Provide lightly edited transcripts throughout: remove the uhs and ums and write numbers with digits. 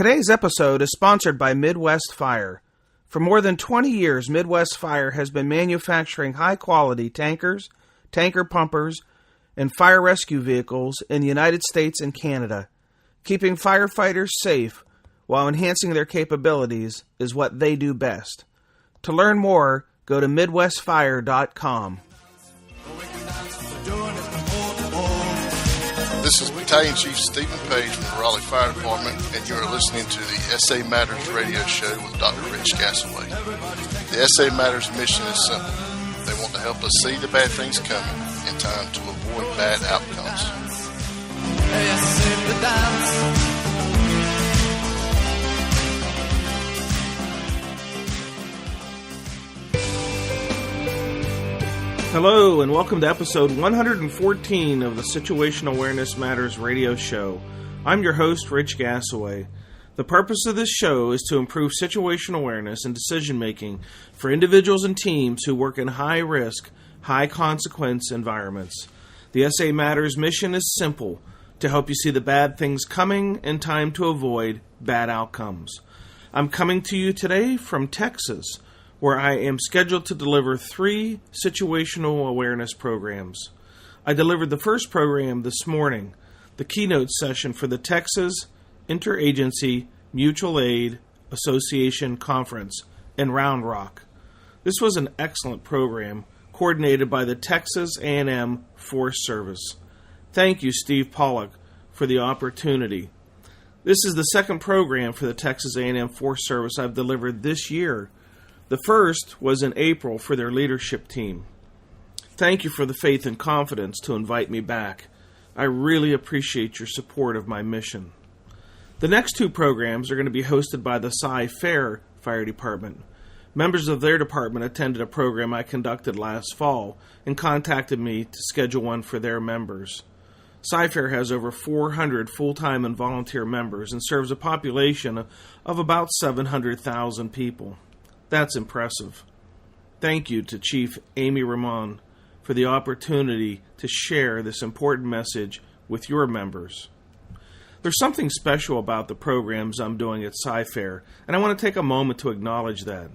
Today's episode is sponsored by Midwest Fire. For more than 20 years, Midwest Fire has been manufacturing high-quality tankers, tanker pumpers, and fire rescue vehicles in the United States and Canada. Keeping firefighters safe while enhancing their capabilities is what they do best. To learn more, go to MidwestFire.com. This is Battalion Chief Stephen Page from the Raleigh Fire Department, and you are listening to the SA Matters radio show with Dr. Rich Gasaway. The SA Matters mission is simple. They want to help us see the bad things coming in time to avoid bad outcomes. Hello, and welcome to episode 114 of the Situational Awareness Matters radio show. I'm your host, Rich Gasaway. The purpose of this show is to improve situational awareness and decision-making for individuals and teams who work in high-risk, high-consequence environments. The SA Matters mission is simple: to help you see the bad things coming in time to avoid bad outcomes. I'm coming to you today from Texas, where I am scheduled to deliver 3 situational awareness programs. I delivered the first program this morning, the keynote session for the Texas Interagency Mutual Aid Association Conference in Round Rock. This was an excellent program coordinated by the Texas A&M Forest Service. Thank you, Steve Pollock, for the opportunity. This is the second program for the Texas A&M Forest Service I've delivered this year. The first was in April for their leadership team. Thank you for the faith and confidence to invite me back. I really appreciate your support of my mission. The next 2 programs are going to be hosted by the Firefighter Fire Department. Members of their department attended a program I conducted last fall and contacted me to schedule one for their members. Firefighter has over 400 full-time and volunteer members and serves a population of about 700,000 people. That's impressive. Thank you to Chief Amy Ramon for the opportunity to share this important message with your members. There's something special about the programs I'm doing at Firefighter, and I want to take a moment to acknowledge that.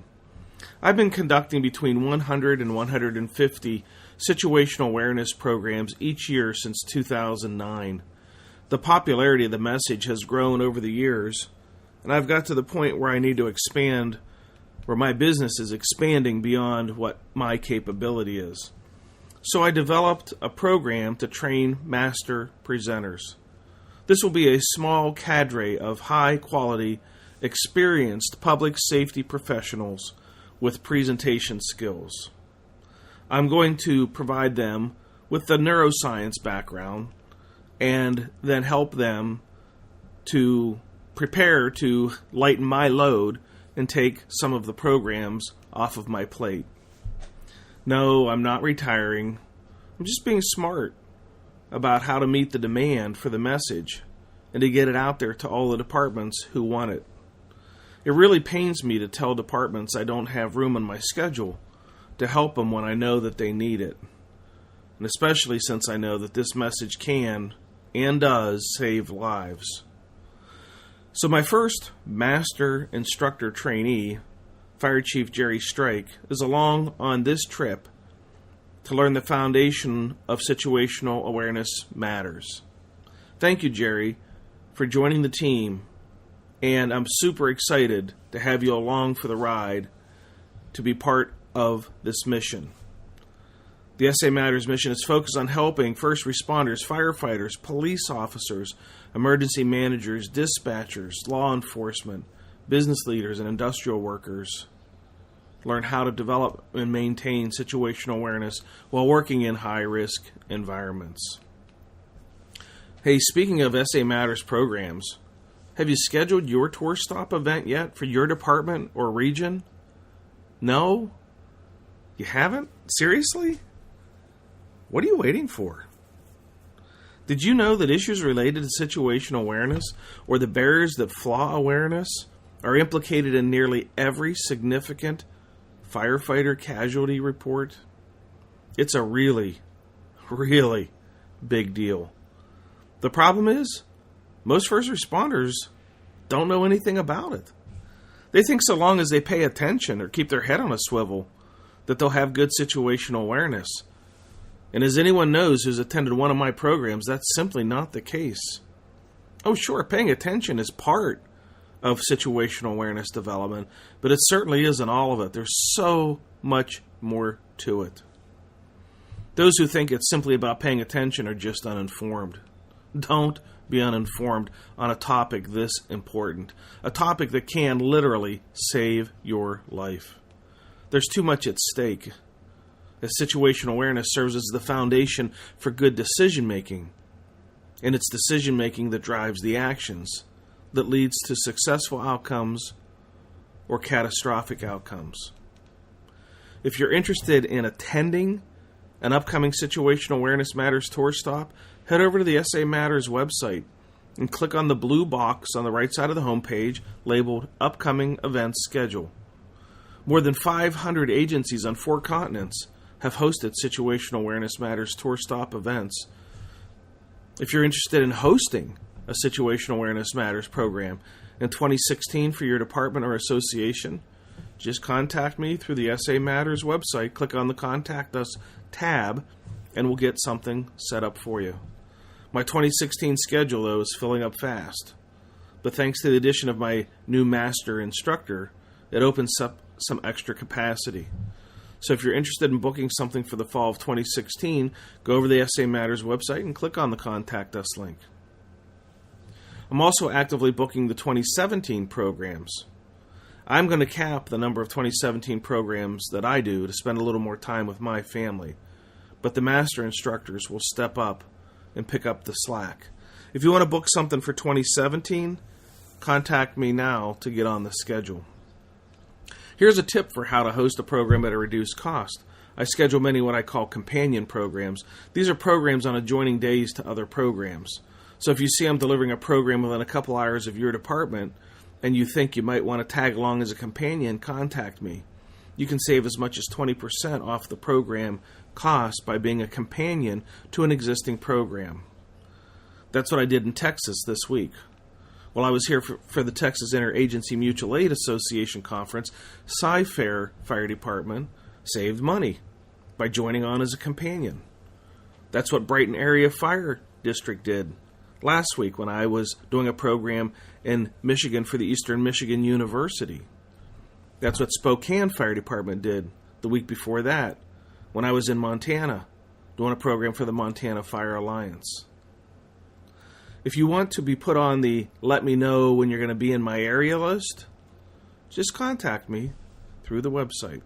I've been conducting between 100 and 150 situational awareness programs each year since 2009. The popularity of the message has grown over the years, and I've got to the point where I need to expand, where my business is expanding beyond what my capability is. So I developed a program to train master presenters. This will be a small cadre of high-quality, experienced public safety professionals with presentation skills. I'm going to provide them with the neuroscience background and then help them to prepare to lighten my load and take some of the programs off of my plate. No, I'm not retiring. I'm just being smart about how to meet the demand for the message and to get it out there to all the departments who want it. It really pains me to tell departments I don't have room in my schedule to help them when I know that they need it. And especially since I know that this message can and does save lives. So my first master instructor trainee, Fire Chief Jerry Strike, is along on this trip to learn the foundation of situational awareness matters. Thank you, Jerry, for joining the team, and I'm super excited to have you along for the ride to be part of this mission. The SA Matters mission is focused on helping first responders, firefighters, police officers, emergency managers, dispatchers, law enforcement, business leaders, and industrial workers learn how to develop and maintain situational awareness while working in high-risk environments. Hey, speaking of SA Matters programs, have you scheduled your tour stop event yet for your department or region? No? You haven't? Seriously? What are you waiting for? Did you know that issues related to situational awareness, or the barriers that flaw awareness, are implicated in nearly every significant firefighter casualty report? It's a really, really big deal. The problem is, most first responders don't know anything about it. They think so long as they pay attention or keep their head on a swivel that they'll have good situational awareness. And as anyone knows who's attended one of my programs, that's simply not the case. Oh, sure, paying attention is part of situational awareness development, but it certainly isn't all of it. There's so much more to it. Those who think it's simply about paying attention are just uninformed. Don't be uninformed on a topic this important, a topic that can literally save your life. There's too much at stake. As situational awareness serves as the foundation for good decision-making, and it's decision-making that drives the actions that leads to successful outcomes or catastrophic outcomes. If you're interested in attending an upcoming Situational Awareness Matters tour stop, head over to the SA Matters website and click on the blue box on the right side of the homepage labeled Upcoming Events Schedule. More than 500 agencies on 4 continents have hosted Situational Awareness Matters tour stop events. If you're interested in hosting a Situational Awareness Matters program in 2016 for your department or association, just contact me through the SA Matters website. Click on the Contact Us tab, and we'll get something set up for you. My 2016 schedule, though, is filling up fast. But thanks to the addition of my new master instructor, it opens up some extra capacity. So if you're interested in booking something for the fall of 2016, go over to the SA Matters website and click on the Contact Us link. I'm also actively booking the 2017 programs. I'm going to cap the number of 2017 programs that I do to spend a little more time with my family, but the master instructors will step up and pick up the slack. If you want to book something for 2017, contact me now to get on the schedule. Here's a tip for how to host a program at a reduced cost. I schedule many what I call companion programs. These are programs on adjoining days to other programs. So if you see I'm delivering a program within a couple hours of your department and you think you might want to tag along as a companion, contact me. You can save as much as 20% off the program cost by being a companion to an existing program. That's what I did in Texas this week. While I was here for the Texas Interagency Mutual Aid Association Conference, Firefighter Fire Department saved money by joining on as a companion. That's what Brighton Area Fire District did last week when I was doing a program in Michigan for the Eastern Michigan University. That's what Spokane Fire Department did the week before that when I was in Montana doing a program for the Montana Fire Alliance. If you want to be put on the let me know when you're going to be in my area list, just contact me through the website.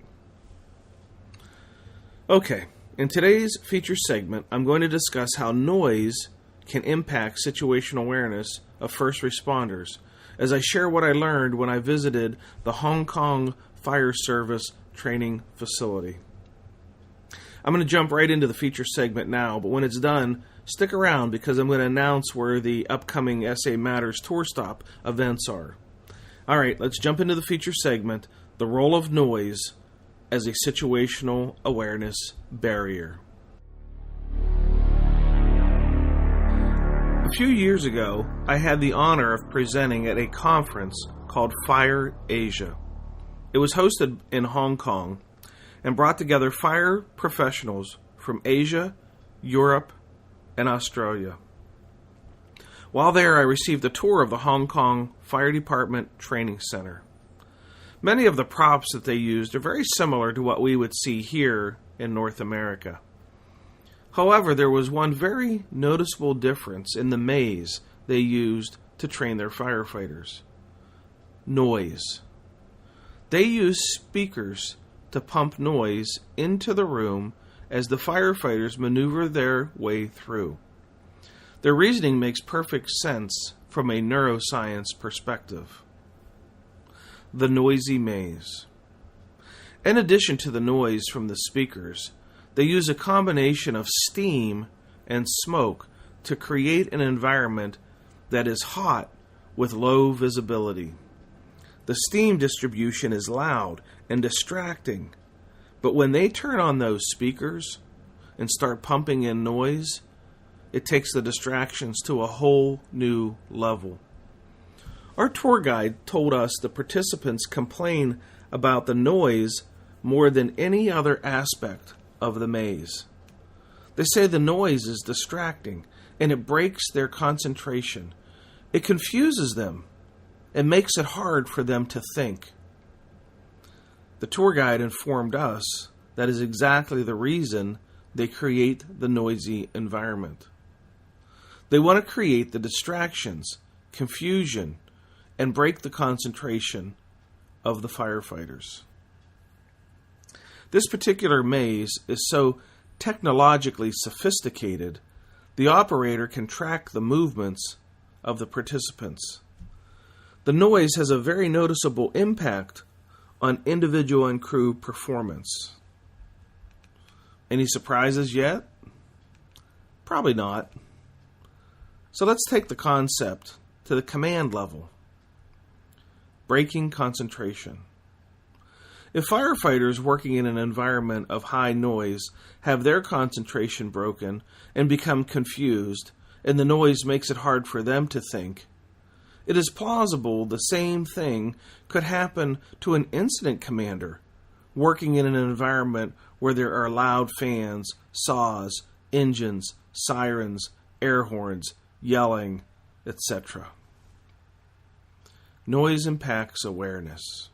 Okay, in today's feature segment, I'm going to discuss how noise can impact situational awareness of first responders as I share what I learned when I visited the Hong Kong Fire Service Training Facility. I'm going to jump right into the feature segment now, but when it's done, stick around because I'm going to announce where the upcoming SA Matters Tour Stop events are. All right, let's jump into the feature segment, the role of noise as a situational awareness barrier. A few years ago, I had the honor of presenting at a conference called Fire Asia. It was hosted in Hong Kong and brought together fire professionals from Asia, Europe, and Australia. While there, I received a tour of the Hong Kong Fire Department Training Center. Many of the props that they used are very similar to what we would see here in North America. However, there was one very noticeable difference in the maze they used to train their firefighters. Noise. They used speakers to pump noise into the room as the firefighters maneuver their way through. Their reasoning makes perfect sense from a neuroscience perspective. The noisy maze. In addition to the noise from the speakers, they use a combination of steam and smoke to create an environment that is hot with low visibility. The steam distribution is loud and distracting, but when they turn on those speakers and start pumping in noise, it takes the distractions to a whole new level. Our tour guide told us the participants complain about the noise more than any other aspect of the maze. They say the noise is distracting and it breaks their concentration. It confuses them and makes it hard for them to think. The tour guide informed us that is exactly the reason they create the noisy environment. They want to create the distractions, confusion, and break the concentration of the firefighters. This particular maze is so technologically sophisticated, the operator can track the movements of the participants. The noise has a very noticeable impact on individual and crew performance. Any surprises yet? Probably not. So let's take the concept to the command level. Breaking concentration. If firefighters working in an environment of high noise have their concentration broken and become confused, and the noise makes it hard for them to think, it is plausible the same thing could happen to an incident commander working in an environment where there are loud fans, saws, engines, sirens, air horns, yelling, etc. Noise impacts awareness.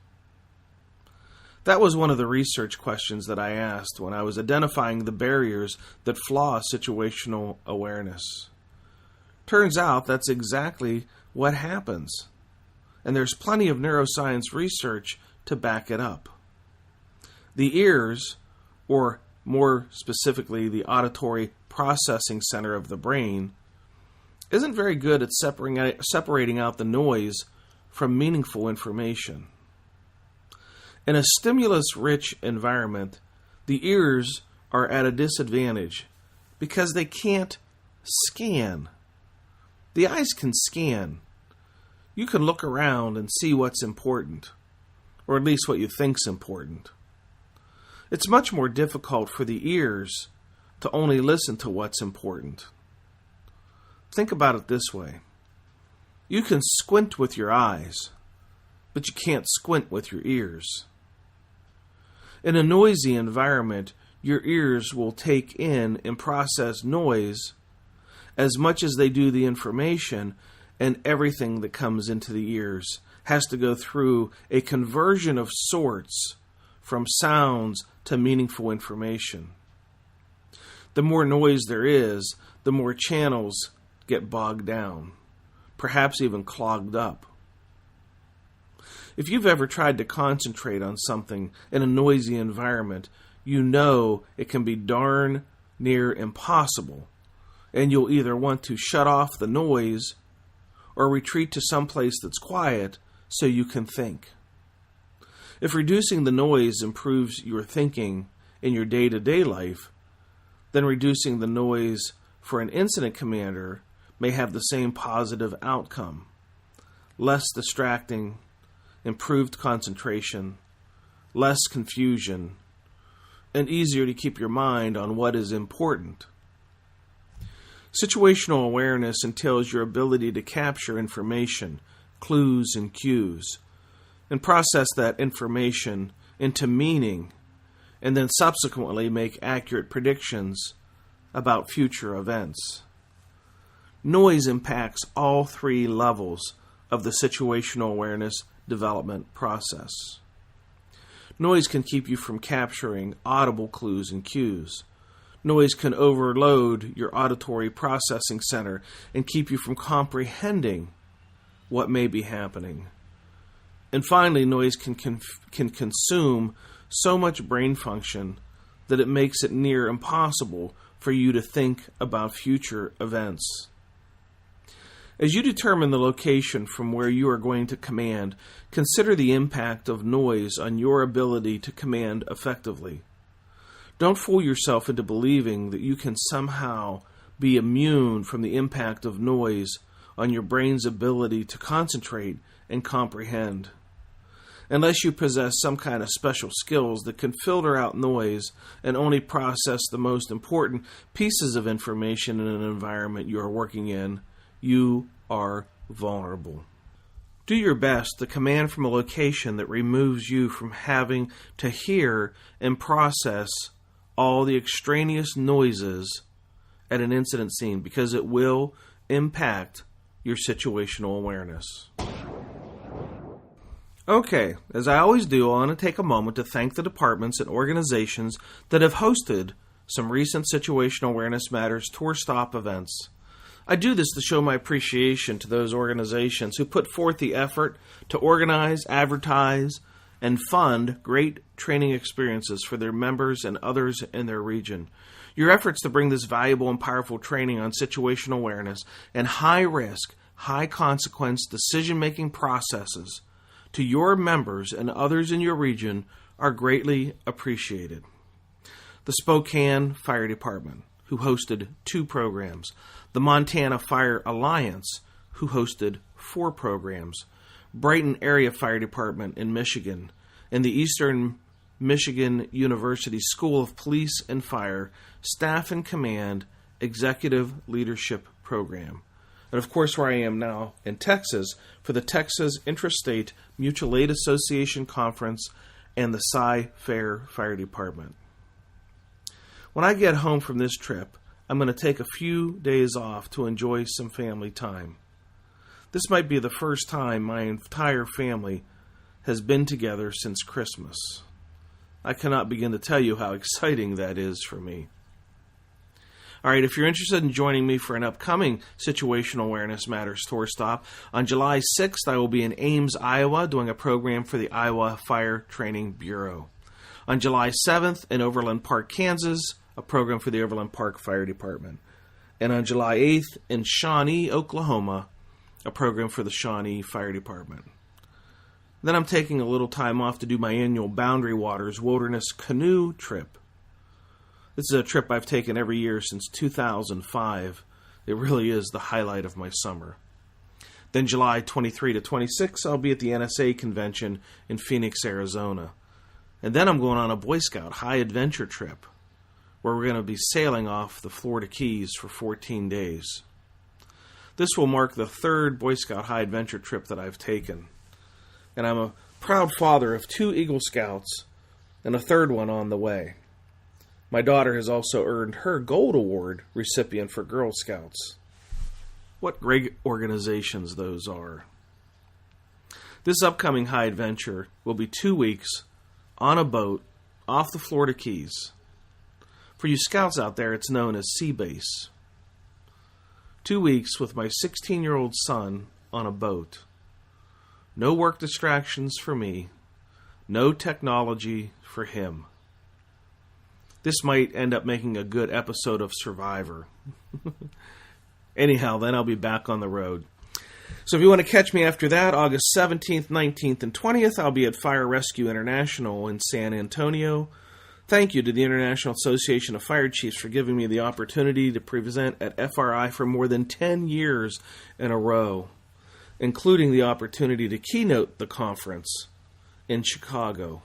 That was one of the research questions that I asked when I was identifying the barriers that flaw situational awareness. Turns out that's exactly what happens, and there's plenty of neuroscience research to back it up. The ears, or more specifically the auditory processing center of the brain, isn't very good at separating out the noise from meaningful information. In a stimulus-rich environment, the ears are at a disadvantage because they can't scan. The eyes can scan. You can look around and see what's important, or at least what you think's important. It's much more difficult for the ears to only listen to what's important. Think about it this way. You can squint with your eyes, but you can't squint with your ears. In a noisy environment, your ears will take in and process noise as much as they do the information, and everything that comes into the ears has to go through a conversion of sorts from sounds to meaningful information. The more noise there is, the more channels get bogged down, perhaps even clogged up. If you've ever tried to concentrate on something in a noisy environment, you know it can be darn near impossible, and you'll either want to shut off the noise or retreat to some place that's quiet so you can think. If reducing the noise improves your thinking in your day-to-day life, then reducing the noise for an incident commander may have the same positive outcome. Less distracting, improved concentration, less confusion, and easier to keep your mind on what is important. Situational awareness entails your ability to capture information, clues, and cues, and process that information into meaning, and then subsequently make accurate predictions about future events. Noise impacts all three levels of the situational awareness development process. Noise can keep you from capturing audible clues and cues. Noise can overload your auditory processing center and keep you from comprehending what may be happening. And finally, noise can consume so much brain function that it makes it near impossible for you to think about future events. As you determine the location from where you are going to command, consider the impact of noise on your ability to command effectively. Don't fool yourself into believing that you can somehow be immune from the impact of noise on your brain's ability to concentrate and comprehend. Unless you possess some kind of special skills that can filter out noise and only process the most important pieces of information in an environment you are working in, you are vulnerable. Do your best to command from a location that removes you from having to hear and process all the extraneous noises at an incident scene, because it will impact your situational awareness. Okay, as I always do, I want to take a moment to thank the departments and organizations that have hosted some recent Situational Awareness Matters tour stop events. I do this to show my appreciation to those organizations who put forth the effort to organize, advertise, and fund great training experiences for their members and others in their region. Your efforts to bring this valuable and powerful training on situational awareness and high-risk, high-consequence decision-making processes to your members and others in your region are greatly appreciated. The Spokane Fire Department, who hosted 2 programs. The Montana Fire Alliance, who hosted 4 programs. Brighton Area Fire Department in Michigan, and the Eastern Michigan University School of Police and Fire Staff and Command Executive Leadership Program. And of course, where I am now in Texas for the Texas Intrastate Mutual Aid Association Conference and the Cy-Fair Fire Department. When I get home from this trip, I'm going to take a few days off to enjoy some family time. This might be the first time my entire family has been together since Christmas. I cannot begin to tell you how exciting that is for me. All right, if you're interested in joining me for an upcoming Situational Awareness Matters tour stop, on July 6th, I will be in Ames, Iowa, doing a program for the Iowa Fire Training Bureau. On July 7th, in Overland Park, Kansas, a program for the Overland Park Fire Department. And on July 8th, in Shawnee, Oklahoma, a program for the Shawnee Fire Department. Then I'm taking a little time off to do my annual Boundary Waters Wilderness Canoe trip. This is a trip I've taken every year since 2005. It really is the highlight of my summer. Then July 23 to 26, I'll be at the NSA convention in Phoenix, Arizona. And then I'm going on a Boy Scout high adventure trip, where we're going to be sailing off the Florida Keys for 14 days. This will mark the 3rd Boy Scout high adventure trip that I've taken. And I'm a proud father of 2 Eagle Scouts and a 3rd one on the way. My daughter has also earned her Gold Award recipient for Girl Scouts. What great organizations those are. This upcoming high adventure will be 2 weeks on a boat off the Florida Keys. For you scouts out there, it's known as Sea Base. 2 weeks with my 16-year-old son on a boat. No work distractions for me. No technology for him. This might end up making a good episode of Survivor. Anyhow, then I'll be back on the road. So if you want to catch me after that, August 17th, 19th, and 20th, I'll be at Fire Rescue International in San Antonio. Thank you to the International Association of Fire Chiefs for giving me the opportunity to present at FRI for more than 10 years in a row, including the opportunity to keynote the conference in Chicago.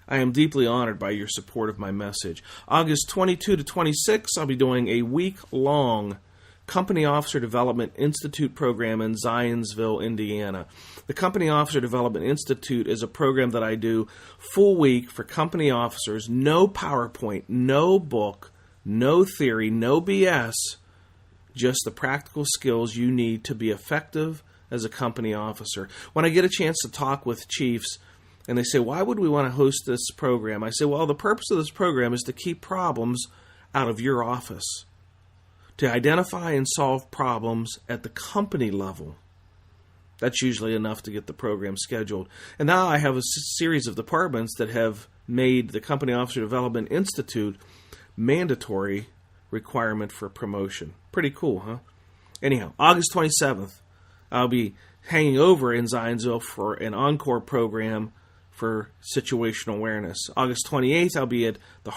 I am deeply honored by your support of my message. August 22 to 26, I'll be doing a week-long Company Officer Development Institute program in Zionsville, Indiana. The Company Officer Development Institute is a program that I do full week for company officers. No PowerPoint, no book, no theory, no BS, just the practical skills you need to be effective as a company officer. When I get a chance to talk with chiefs, and they say, why would we want to host this program? I say, well, the purpose of this program is to keep problems out of your office, to identify and solve problems at the company level. That's usually enough to get the program scheduled. And now I have a series of departments that have made the Company Officer Development Institute mandatory requirement for promotion. Pretty cool, huh? Anyhow, August 27th, I'll be hanging over in Zionsville for an encore program for situational awareness. August 28th, I'll be at the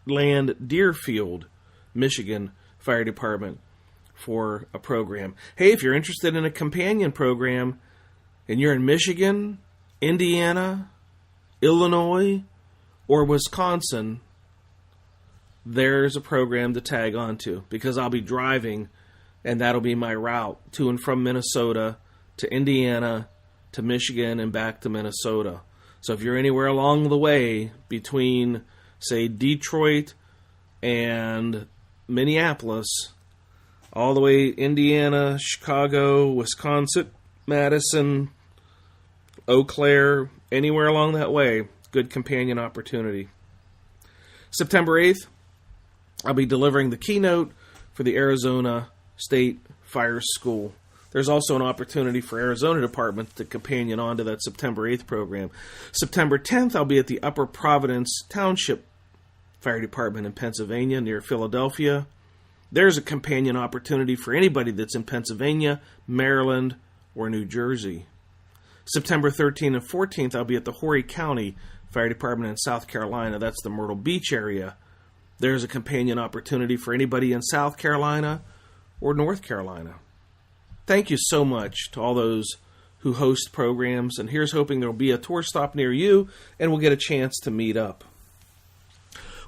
Heartland Deerfield, Michigan Fire Department for a program. Hey, if you're interested in a companion program and you're in Michigan, Indiana, Illinois, or Wisconsin, there's a program to tag onto, because I'll be driving and that'll be my route to and from Minnesota to Indiana, to Michigan, and back to Minnesota. So if you're anywhere along the way between, say, Detroit and Minneapolis, all the way Indiana, Chicago, Wisconsin, Madison, Eau Claire, anywhere along that way, good companion opportunity. September 8th, I'll be delivering the keynote for the Arizona State Fire School. There's also an opportunity for Arizona Department to companion on to that September 8th program. September 10th, I'll be at the Upper Providence Township Fire Department in Pennsylvania near Philadelphia. There's a companion opportunity for anybody that's in Pennsylvania, Maryland, or New Jersey. September 13th and 14th, I'll be at the Horry County Fire Department in South Carolina. That's the Myrtle Beach area. There's a companion opportunity for anybody in South Carolina or North Carolina. Thank you so much to all those who host programs, and here's hoping there will be a tour stop near you and we'll get a chance to meet up.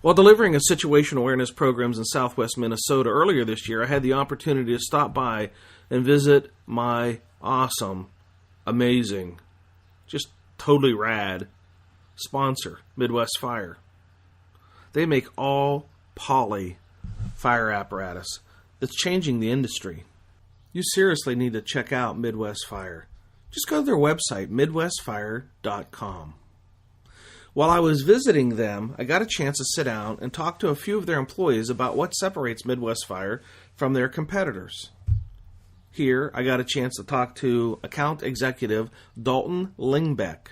While delivering a situational awareness programs in southwest Minnesota earlier this year, I had the opportunity to stop by and visit my awesome, amazing, just totally rad sponsor, Midwest Fire. They make all poly fire apparatus that's changing the industry. You seriously need to check out Midwest Fire. Just go to their website, midwestfire.com. While I was visiting them, I got a chance to sit down and talk to a few of their employees about what separates Midwest Fire from their competitors. Here, I got a chance to talk to account executive Dalton Lingbeck.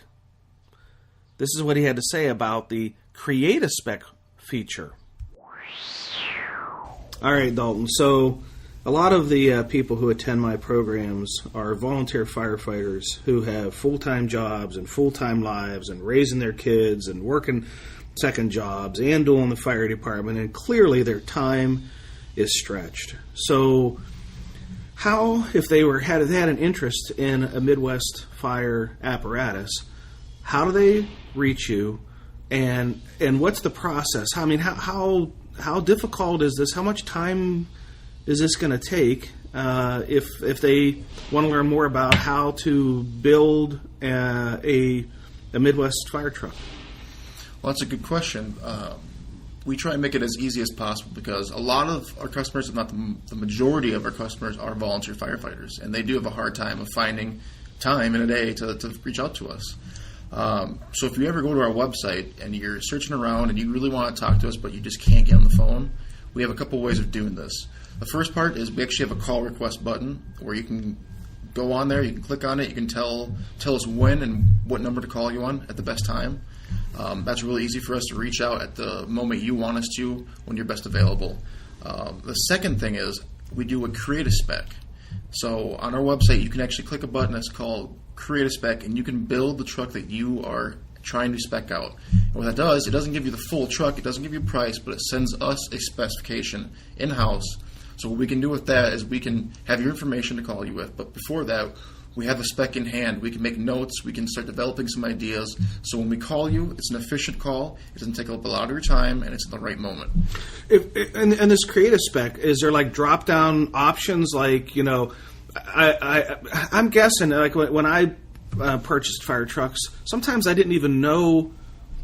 This is what he had to say about the Create a Spec feature. All right, Dalton. So a lot of the people who attend my programs are volunteer firefighters who have full-time jobs and full-time lives and raising their kids and working second jobs and doing the fire department, and clearly their time is stretched. So how, if they had an interest in a Midwest Fire apparatus, how do they reach you, and what's the process? I mean, how difficult is this? How much time is this going to take if they want to learn more about how to build a Midwest fire truck? Well, that's a good question. We try and make it as easy as possible because a lot of our customers, if not the majority of our customers, are volunteer firefighters, and they do have a hard time of finding time in a day to reach out to us. So if you ever go to our website and you're searching around and you really want to talk to us but you just can't get on the phone, we have a couple ways of doing this. The first part is we actually have a call request button where you can go on there, you can click on it, you can tell us when and what number to call you on at the best time. That's really easy for us to reach out at the moment you want us to, when you're best available. The second thing is we do a Create a Spec. So on our website, you can actually click a button that's called Create a Spec, and you can build the truck that you are trying to spec out. And what that does, it doesn't give you the full truck, it doesn't give you a price, but it sends us a specification in-house. So what we can do with that is we can have your information to call you with, but before that, we have the spec in hand. We can make notes, we can start developing some ideas, so when we call you, it's an efficient call, it doesn't take up a lot of your time, and it's in the right moment. And this Create a Spec, is there like drop-down options, like, you know, I'm guessing, like when I purchased fire trucks, sometimes I didn't even know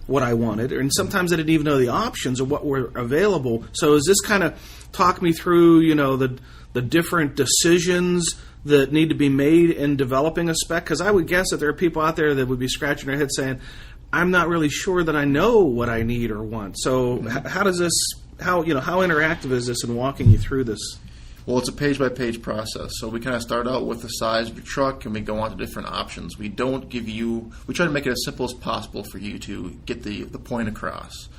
what I wanted, and sometimes I didn't even know the options or what were available. So is this kind of talk me through, you know, the different decisions that need to be made in developing a spec? Because I would guess that there are people out there that would be scratching their head saying, I'm not really sure that I know what I need or want. So how interactive is this in walking you through this? Well, it's a page-by-page process. So we kind of start out with the size of your truck, and we go on to different options. We try to make it as simple as possible for you to get the point across.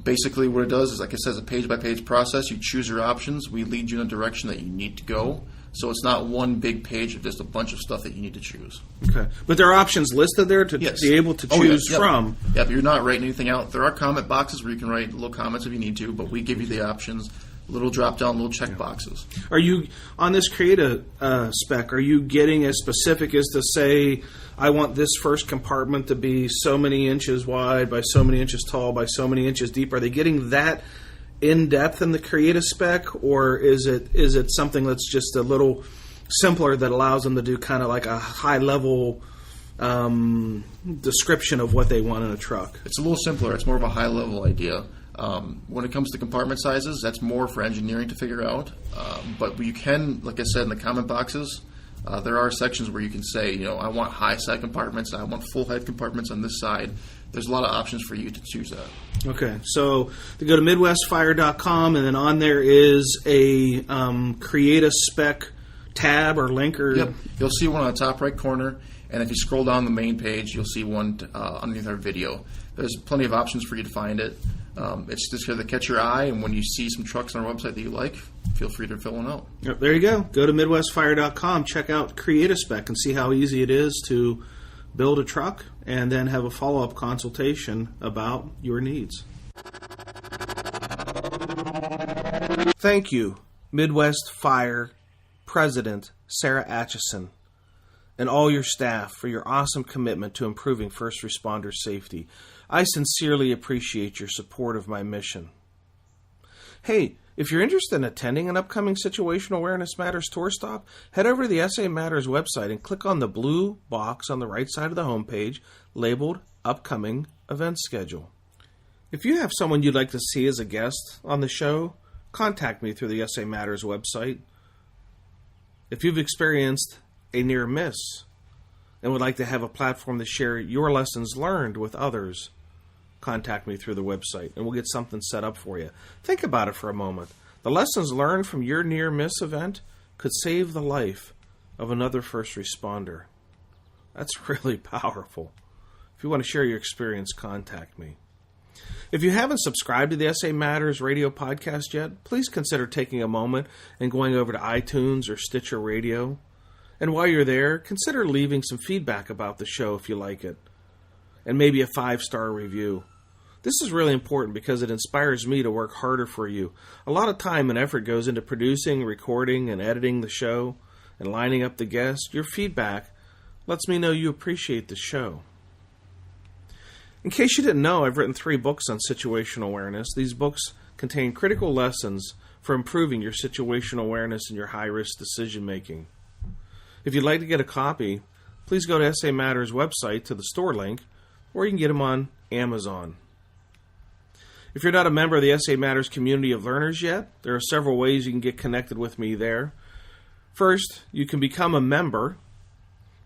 Basically, what it does is, like I said, it's a page-by-page process. You choose your options. We lead you in the direction that you need to go. So it's not one big page of just a bunch of stuff that you need to choose. Okay. But there are options listed there to be able to choose from. Yeah, but you're not writing anything out. There are comment boxes where you can write little comments if you need to, but we give you the options. Little drop-down, little check boxes. Are you, on this Create a Spec, are you getting as specific as to say, I want this first compartment to be so many inches wide, by so many inches tall, by so many inches deep? Are they getting that in-depth in the Create a Spec, or is it something that's just a little simpler that allows them to do kind of like a high-level description of what they want in a truck. It's a little simpler. It's more of a high-level idea. When it comes to compartment sizes, that's more for engineering to figure out. But you can, like I said, in the comment boxes, there are sections where you can say, I want high-side compartments, I want full-head compartments on this side. There's a lot of options for you to choose that. Okay, so to go to MidwestFire.com, and then on there is a create a spec tab or link. Yep, you'll see one on the top right corner, and if you scroll down the main page, you'll see one underneath our video. There's plenty of options for you to find it. It's just here to catch your eye, and when you see some trucks on our website that you like, feel free to fill one out. Yep, there you go. Go to MidwestFire.com, check out Create a Spec, and see how easy it is to build a truck and then have a follow-up consultation about your needs. Thank you, Midwest Fire President Sarah Atchison, and all your staff for your awesome commitment to improving first responder safety. I sincerely appreciate your support of my mission. Hey, if you're interested in attending an upcoming Situational Awareness Matters tour stop, head over to the SA Matters website and click on the blue box on the right side of the homepage labeled Upcoming Event Schedule. If you have someone you'd like to see as a guest on the show, contact me through the SA Matters website. If you've experienced a near miss and would like to have a platform to share your lessons learned with others, contact me through the website and we'll get something set up for you. Think about it for a moment. The lessons learned from your near miss event could save the life of another first responder. That's really powerful. If you want to share your experience, contact me. If you haven't subscribed to the SA Matters radio podcast yet, please consider taking a moment and going over to iTunes or Stitcher Radio. And while you're there, consider leaving some feedback about the show if you like it, and maybe a 5-star review. This is really important because it inspires me to work harder for you. A lot of time and effort goes into producing, recording, and editing the show, and lining up the guests. Your feedback lets me know you appreciate the show. In case you didn't know, I've written 3 books on situational awareness. These books contain critical lessons for improving your situational awareness and your high-risk decision-making. If you'd like to get a copy, please go to SA Matters website to the store link, or you can get them on Amazon. If you're not a member of the SA Matters community of learners yet, there are several ways you can get connected with me there. First, you can become a member.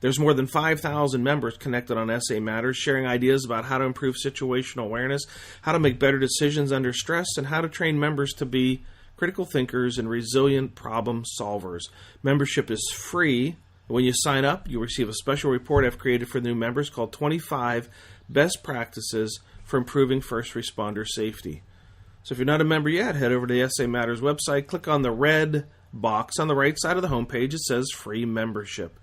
There's more than 5,000 members connected on SA Matters, sharing ideas about how to improve situational awareness, how to make better decisions under stress, and how to train members to be critical thinkers and resilient problem solvers. Membership is free. When you sign up, you'll receive a special report I've created for new members called 25 Best Practices for Improving First Responder Safety. So if you're not a member yet, head over to the SA Matters website, click on the red box on the right side of the homepage. It says Free Membership.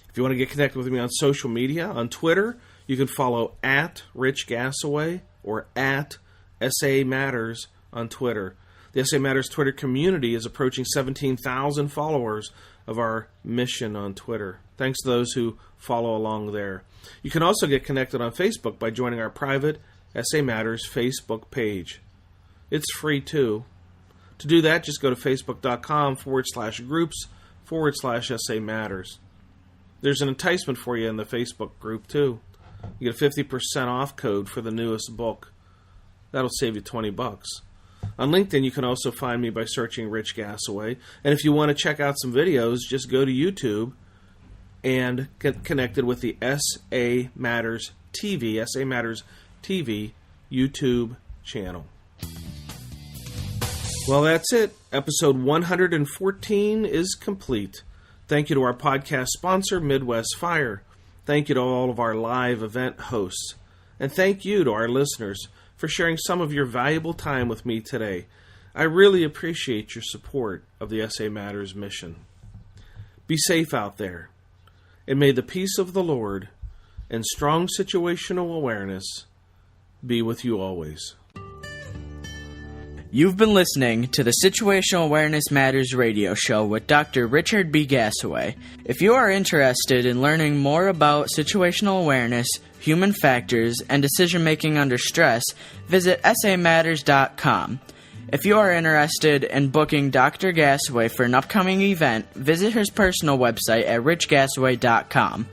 If you want to get connected with me on social media, on Twitter, you can follow @RichGasaway or @SA Matters on Twitter. The SA Matters Twitter community is approaching 17,000 followers of our mission on Twitter. Thanks to those who follow along there. You can also get connected on Facebook by joining our private SA Matters Facebook page. It's free too. To do that, just go to facebook.com/groups/SA Matters. There's an enticement for you in the Facebook group too. You get a 50% off code for the newest book. That'll save you $20. On LinkedIn, you can also find me by searching Rich Gasaway. And if you want to check out some videos, just go to YouTube and get connected with the SA Matters TV YouTube channel. Well, that's it. Episode 114 is complete. Thank you to our podcast sponsor, Midwest Fire. Thank you to all of our live event hosts. And thank you to our listeners for sharing some of your valuable time with me today. I really appreciate your support of the SA Matters mission. Be safe out there, and may the peace of the Lord and strong situational awareness be with you always. You've been listening to the Situational Awareness Matters radio show with Dr. Richard B. Gasaway. If you are interested in learning more about situational awareness, human factors, and decision-making under stress, visit samatters.com. If you are interested in booking Dr. Gasaway for an upcoming event, visit his personal website at richgasaway.com.